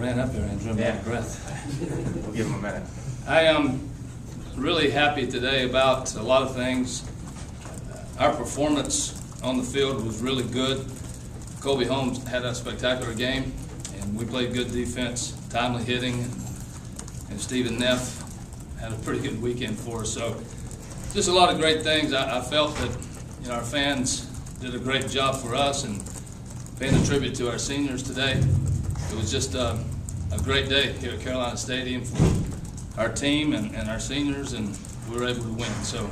ran up there and drew him out of breath. We'll give him a minute. I am really happy today about a lot of things. Our performance on the field was really good. Colby Holmes had a spectacular game, and we played good defense, timely hitting, and Stephen Neff had a pretty good weekend for us. So just a lot of great things. I felt that our fans did a great job for us, and paying a tribute to our seniors today. It was just a great day here at Carolina Stadium for our team and our seniors, and we were able to win. So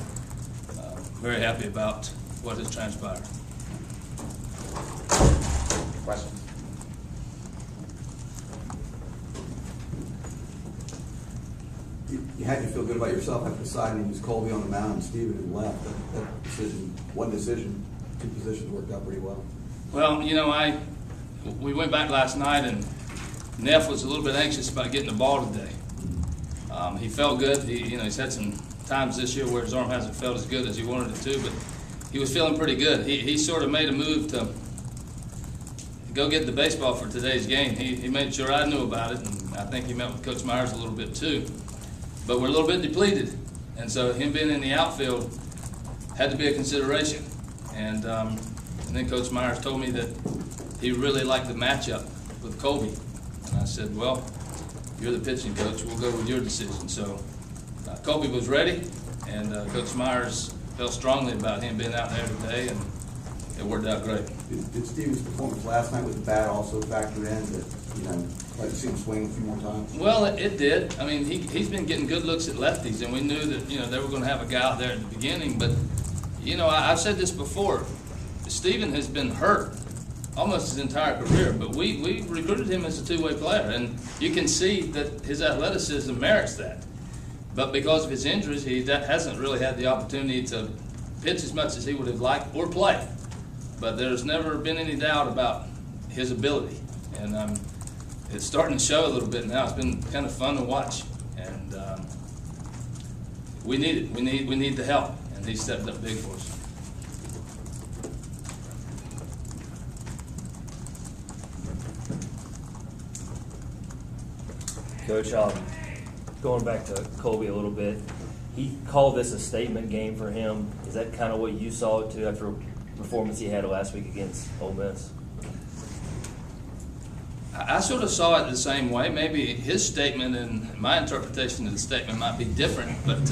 very happy about what has transpired. Questions? You had to feel good about yourself after deciding it was Colby on the mound and Steven had left. That decision, one decision, two positions worked out pretty well. Well, we went back last night, and Neff was a little bit anxious about getting the ball today. He felt good. He's had some times this year where his arm hasn't felt as good as he wanted it to, but he was feeling pretty good. He sort of made a move to go get the baseball for today's game. He made sure I knew about it, and I think he met with Coach Myers a little bit too. But we're a little bit depleted, and so him being in the outfield had to be a consideration. And then Coach Myers told me that he really liked the matchup with Colby. And I said, well, you're the pitching coach. We'll go with your decision. So Colby was ready, and Coach Myers felt strongly about him being out there today, and it worked out great. Did Steven's performance last night with the bat also factor in that, like to see him swing a few more times? Well, it did. I mean, he's been getting good looks at lefties, and we knew that, they were going to have a guy out there at the beginning. But, I've said this before. Steven has been hurt almost his entire career, but we recruited him as a two-way player, and you can see that his athleticism merits that. But because of his injuries, he hasn't really had the opportunity to pitch as much as he would have liked or play. But there's never been any doubt about his ability, and it's starting to show a little bit now. It's been kind of fun to watch, and we need it. We need the help, and he stepped up big for us. Coach, going back to Colby a little bit, he called this a statement game for him. Is that kind of what you saw it too after a performance he had last week against Ole Miss? I sort of saw it the same way. Maybe his statement and my interpretation of the statement might be different, but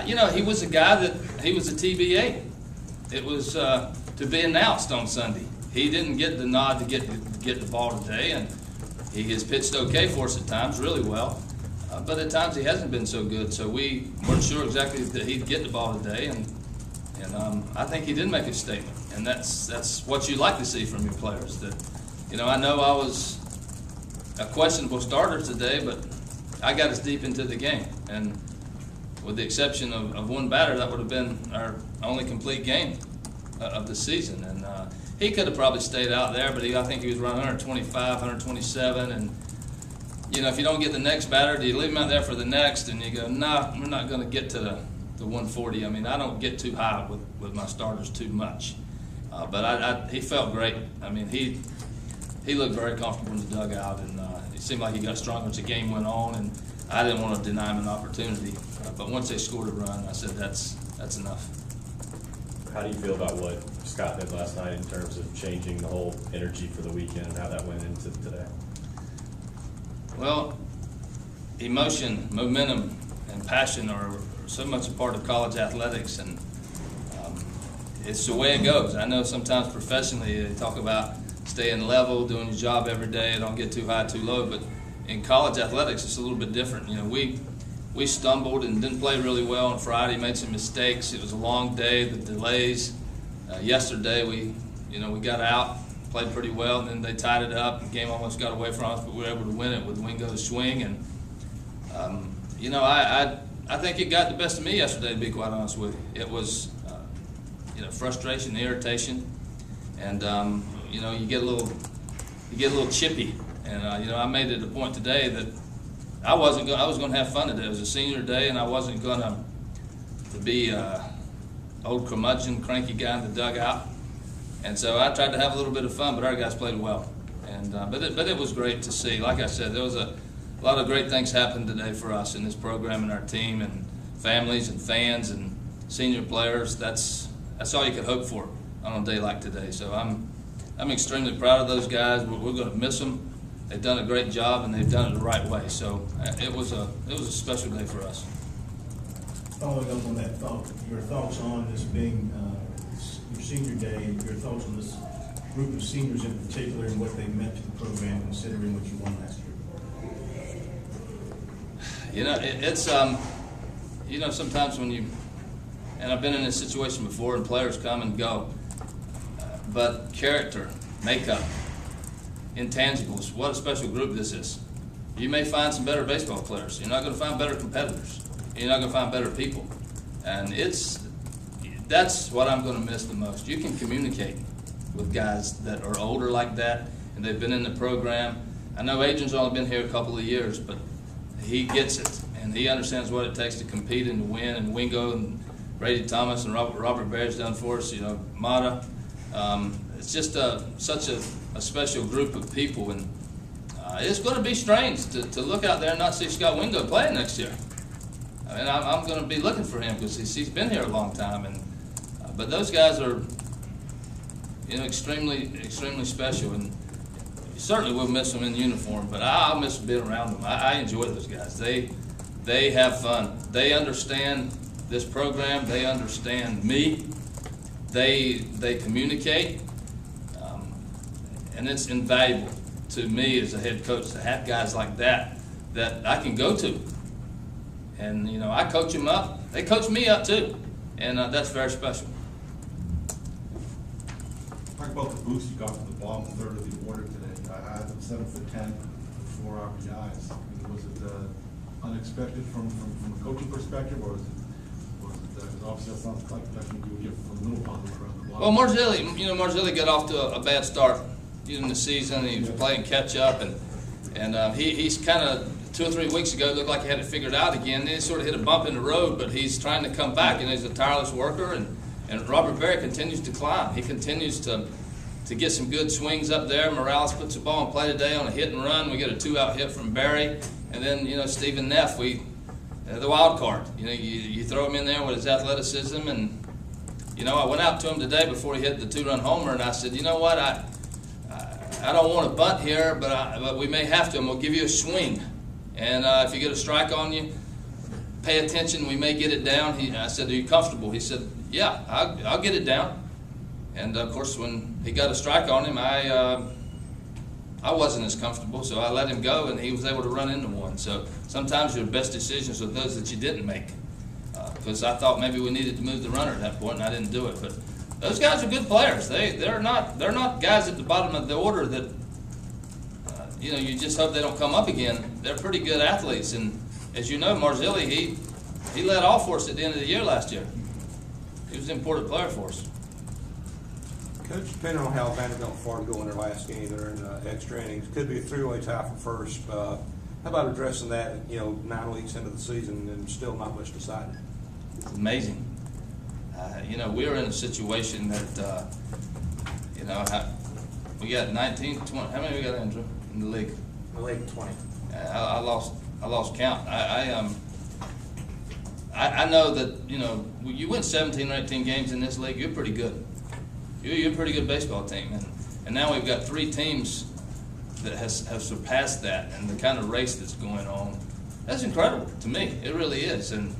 he was a guy he was a TBA. It was to be announced on Sunday. He didn't get the nod to get the ball today, and he has pitched okay for us at times, really well. But at times he hasn't been so good, so we weren't sure exactly that he'd get the ball today, and I think he did make a statement, and that's what you like to see from your players. That I know I was a questionable starter today, but I got us deep into the game, and with the exception of one batter, that would have been our only complete game of the season. And he could have probably stayed out there, but I think he was running 125, 127, and if you don't get the next batter, do you leave him out there for the next? And you go, nah, we're not going to get to the 140. I mean, I don't get too high with my starters too much, but he felt great. I mean, he looked very comfortable in the dugout, and it seemed like he got stronger as the game went on, and I didn't want to deny him an opportunity. But once they scored a run, I said, that's enough. How do you feel about what Scott did last night in terms of changing the whole energy for the weekend and how that went into today? Well, emotion, momentum, and passion are so much a part of college athletics, and it's the way it goes. I know sometimes professionally they talk about staying level, doing your job every day, don't get too high, too low, but in college athletics it's a little bit different. We stumbled and didn't play really well on Friday, made some mistakes. It was a long day, the delays. Yesterday we got out, played pretty well, and then they tied it up. The game almost got away from us, but we were able to win it with Wingo's swing. And I think it got the best of me yesterday, to be quite honest with you. It was frustration, irritation, and you get a little chippy. And I made it a point today that I was going to have fun today. It was a senior day, and I wasn't going to be old curmudgeon, cranky guy in the dugout. And so I tried to have a little bit of fun, but our guys played well. And but it was great to see. Like I said, there was a lot of great things happened today for us in this program and our team and families and fans and senior players. That's all you could hope for on a day like today. So I'm extremely proud of those guys. We're going to miss them. They've done a great job and they've done it the right way. So it was a special day for us. Following up on that thought, your thoughts on this being your senior day, your thoughts on this group of seniors in particular and what they meant to the program, considering what you won last year. You know, it's you know, sometimes when and I've been in this situation before, and players come and go, but character, makeup, intangibles, what a special group this is. You may find some better baseball players. You're not going to find better competitors. You're not going to find better people. And that's what I'm going to miss the most. You can communicate with guys that are older like that, and they've been in the program. I know Adrian's only been here a couple of years, but he gets it, and he understands what it takes to compete and to win. And Wingo and Brady Thomas and Robert Barrett's done for us, you know, Mata. It's just such a special group of people, and it's going to be strange to look out there and not see Scott Wingo playing next year. I mean, I'm going to be looking for him because he's been here a long time, and but those guys are, you know, extremely special, and you certainly will miss them in uniform. But I'll miss being around them. I enjoy those guys. They have fun. They understand this program. They understand me. They communicate, and it's invaluable to me as a head coach to have guys like that I can go to. And, you know, I coach them up. They coach me up, too. And that's very special. Talk about the boost you got from the bottom third of the order today. I had 7-10, 4 RBIs. I mean, was it unexpected from a coaching perspective, or was it because obviously that sounds like that's what you would get from the middle bottom around the bottom? Well, Marzilli got off to a bad start in the season. He was playing catch up, and he's kind of 2 or 3 weeks ago looked like he had it figured out again. Then he sort of hit a bump in the road, but he's trying to come back, and he's a tireless worker. And Robert Barrett continues to climb. He continues to get some good swings up there. Morales puts the ball in play today on a hit and run. We get a 2-out hit from Barry, and then, you know, Stephen Neff, the wild card. You know, you throw him in there with his athleticism, and, you know, I went out to him today before he hit the 2-run homer, and I said, you know what, I don't want to bunt here, but we may have to, and we'll give you a swing. And if you get a strike on you, pay attention. We may get it down. I said, are you comfortable? He said, yeah, I'll get it down. And, of course, when he got a strike on him, I wasn't as comfortable, so I let him go, and he was able to run into one. So sometimes your best decisions are those that you didn't make, because I thought maybe we needed to move the runner at that point, and I didn't do it. But those guys are good players. They're not guys at the bottom of the order that you know, you just hope they don't come up again. They're pretty good athletes, and as you know, Marzilli, he led all for us at the end of the year last year. He was an important player for us. Coach, depending on how Vanderbilt Farm go in their last game, they're in extra innings. Could be a 3-way tie for first. How about addressing that? You know, 9 weeks into the season and still not much decided. It's amazing. You know, we're in a situation that you know, we got 19, 20. How many we got, Andrew, in the league? The league 20. I lost count. I know that, you know, you win 17 or 18 games in this league, you're pretty good. You're a pretty good baseball team, and now we've got 3 teams that have surpassed that, and the kind of race that's going on. That's incredible to me. It really is. And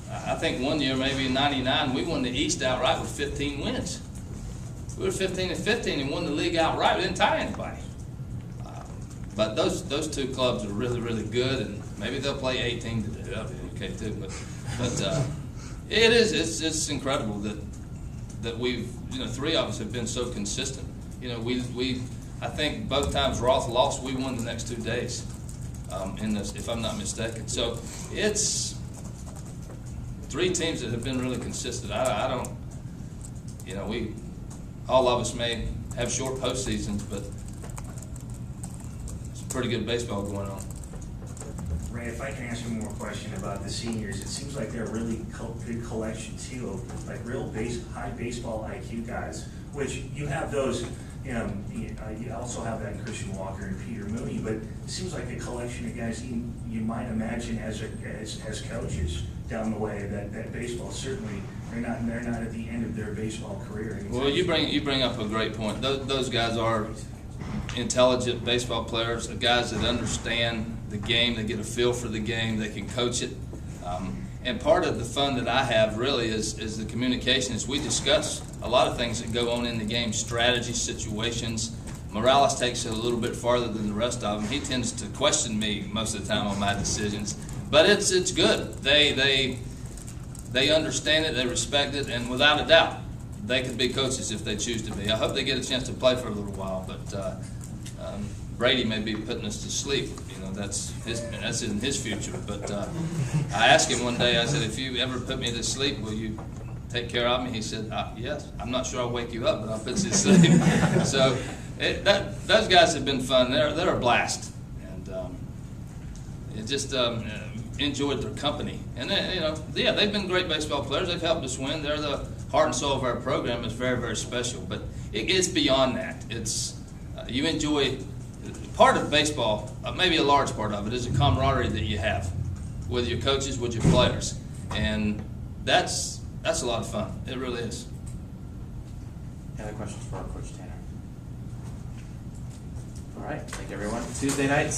I think one year, maybe in '99, we won the East outright with 15 wins. We were 15-15 and won the league outright. We didn't tie anybody. But those 2 clubs are really, really good, and maybe they'll play 18 today. That'll be okay too. But it is. It's incredible that we've, you know, 3 of us have been so consistent. You know, I think both times Roth lost, we won the next 2 days. In this, if I'm not mistaken. So it's 3 teams that have been really consistent. I don't, you know, all of us may have short postseasons, but it's pretty good baseball going on. Ray, if I can ask you one more question about the seniors, it seems like they're a really good collection too of like real high baseball IQ guys, which you have those You also have that Christian Walker and Peter Mooney, but it seems like a collection of guys you might imagine as coaches down the way that baseball certainly they're not at the end of their baseball career. Well, you bring up a great point. Those guys are intelligent baseball players, guys that understand the game, they get a feel for the game, they can coach it. And part of the fun that I have really is the communication. As we discuss a lot of things that go on in the game, strategy, situations. Morales takes it a little bit farther than the rest of them. He tends to question me most of the time on my decisions, but it's good. They understand it, they respect it, and without a doubt, they could be coaches if they choose to be. I hope they get a chance to play for a little while, but Brady may be putting us to sleep. You know, that's in his future. But I asked him one day, I said, if you ever put me to sleep, will you take care of me? He said, yes. I'm not sure I'll wake you up, but I'll put you to sleep. So those guys have been fun. They're a blast. And it just enjoyed their company. And they've been great baseball players. They've helped us win. They're the heart and soul of our program. It's very, very special. But it's beyond that. It's you enjoy part of baseball. Maybe a large part of it is the camaraderie that you have with your coaches, with your players, and that's a lot of fun. It really is. Any other questions for our Coach Tanner? All right, thank you, everyone. Tuesday night,